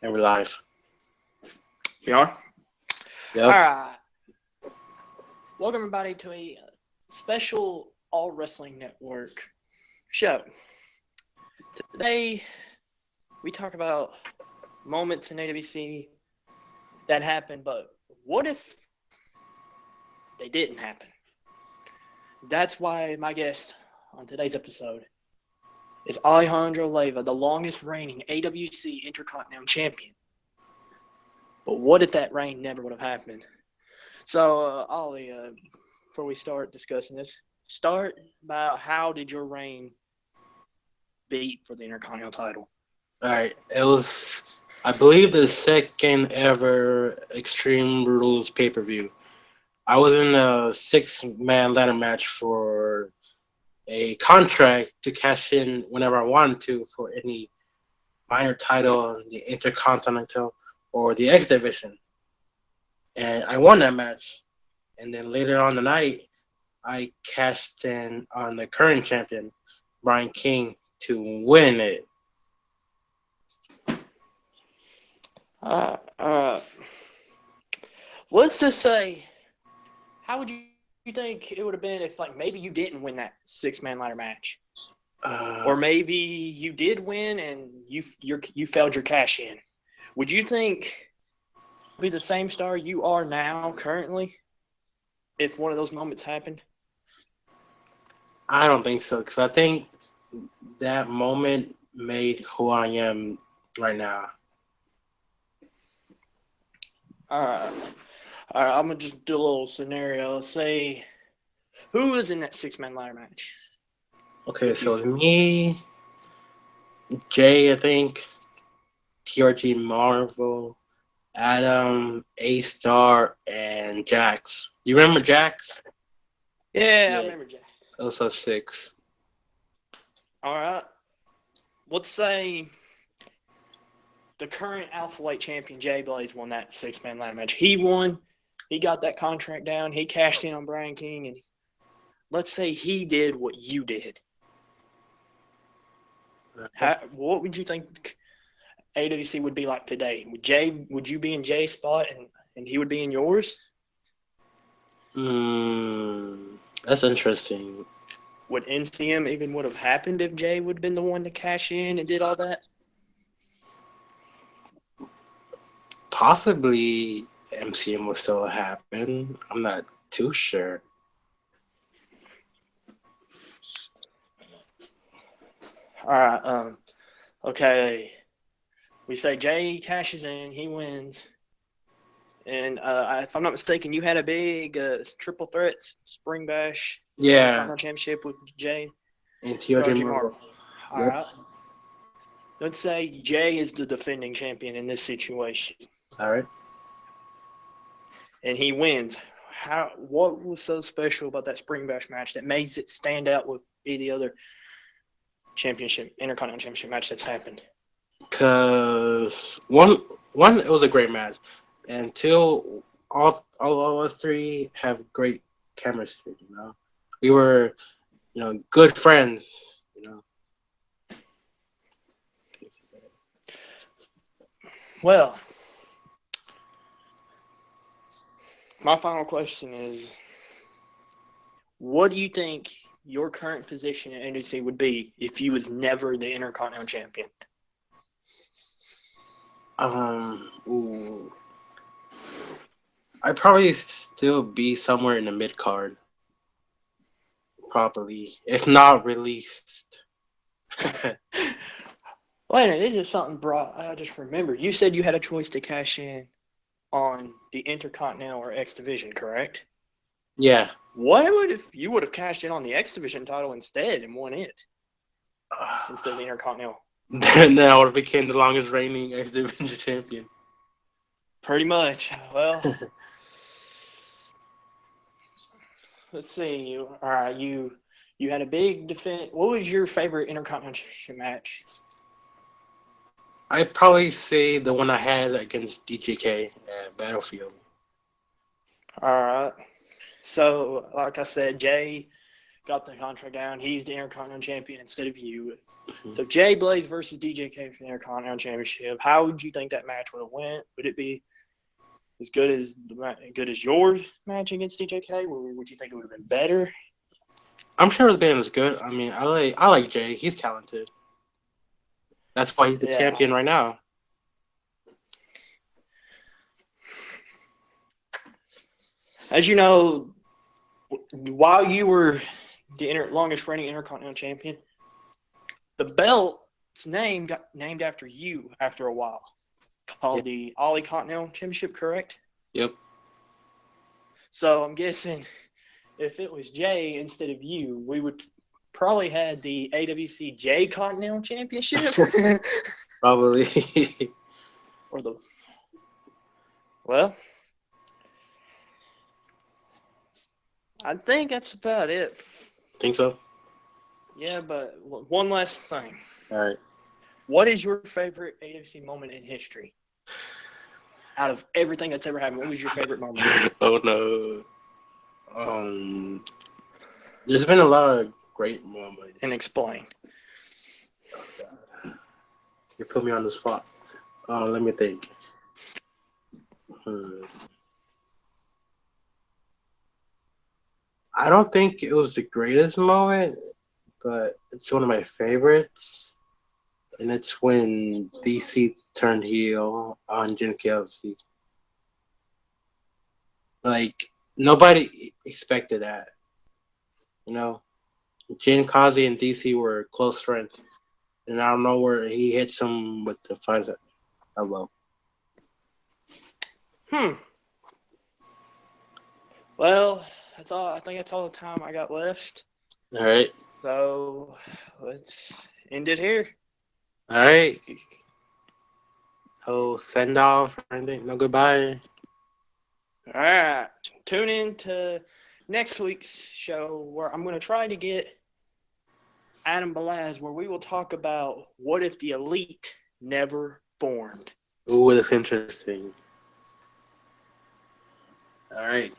And we're live. We are? Yep. All right. Welcome, everybody, to a special All Wrestling Network show. Today, we talk about moments in AWC that happened, but what if they didn't happen? That's why my guest on today's episode is Alejandro Leyva, the longest reigning AWC Intercontinental Champion. But what if that reign never would have happened? So, Ollie, before we start discussing this, start about how did your reign beat for the Intercontinental title? All right. It was, I believe, the second ever Extreme Rules pay-per-view. I was in a 6-man ladder match for a contract to cash in whenever I wanted to for any minor title in the Intercontinental or the X Division. And I won that match. And then later on the night, I cashed in on the current champion, Brian King, to win it. Let's just say, how would you think it would have been if, like, maybe you didn't win that 6-man ladder match? Or maybe you did win and you failed your cash in. Would you think be the same star you are now currently if one of those moments happened? I don't think so, because I think that moment made who I am right now. All right, I'm going to just do a little scenario. Say, who was in that 6-man ladder match? Okay, so it's me, Jay, I think, TRG Marvel, Adam, A-Star, and Jax. Do you remember Jax? Yeah, I remember Jax. Also 6. All right. Let's say the current Alpha Weight champion, Jay Blaze, won that 6-man ladder match. He won. He got that contract down. He cashed in on Brian King. And let's say he did what you did. What would you think AWC would be like today? Would you be in Jay's spot and he would be in yours? That's interesting. Would NCM even would have happened if Jay would have been the one to cash in and did all that? Possibly MCM will still happen. I'm not too sure. All right. Okay. We say Jay cashes in, he wins. And if I'm not mistaken, you had a big triple threat spring bash. Yeah. Continental Championship with Jay. And TRG Marvel. All right. Let's say Jay is the defending champion in this situation. All right. And he wins. What was so special about that spring bash match that makes it stand out with any other Intercontinental Championship match that's happened? Because one, it was a great match, and two, all of us three have great chemistry. You know, we were, good friends. Well, my final question is, what do you think your current position at NWC would be if you was never the Intercontinental Champion? I'd probably still be somewhere in the mid card. Probably, if not released. Wait a minute, this is something I just remembered. You said you had a choice to cash in on the Intercontinental or X Division, correct? Yeah. What if you would have cashed in on the X Division title instead and won it instead of the Intercontinental? Then I would have became the longest reigning X Division champion. Pretty much. Well, let's see. All right, you had a big defense. What was your favorite Intercontinental match? I'd probably say the one I had against DJK at Battlefield. All right. So, like I said, Jay got the contract down. He's the Intercontinental Champion instead of you. Mhm. So Jay Blaze versus DJK for the Intercontinental Championship. How would you think that match would have went? Would it be as good as your match against DJK, or would you think it would have been better? I'm sure his band is good. I mean, I like Jay. He's talented. That's why he's the Yeah. champion right now. As you know, while you were the longest reigning Intercontinental Champion, the belt's name got named after you after a while, called the ALEcontinental Championship, correct? Yep. So I'm guessing if it was Jay instead of you, we would probably had the AWC J Continental Championship. Probably. Or the well, I think that's about it. Think so? Yeah, but one last thing. All right. What is your favorite AWC moment in history? Out of everything that's ever happened, what was your favorite moment? Oh no. There's been a lot of great moments. And explain. Oh, God. You put me on the spot. Let me think. I don't think it was the greatest moment, but it's one of my favorites. And it's when DC turned heel on Jim Kelsey. Like, nobody expected that. You know, Jim Kelsey and DC were close friends. And I don't know where he hits him with the 5 elbow. Well, that's all. I think that's all the time I got left. All right. So let's end it here. All right. Oh, send off or anything? No, goodbye. All right. Tune in to next week's show where I'm going to try to get Adam Balaz, where we will talk about what if the Elite never formed. Ooh, that's interesting. All right.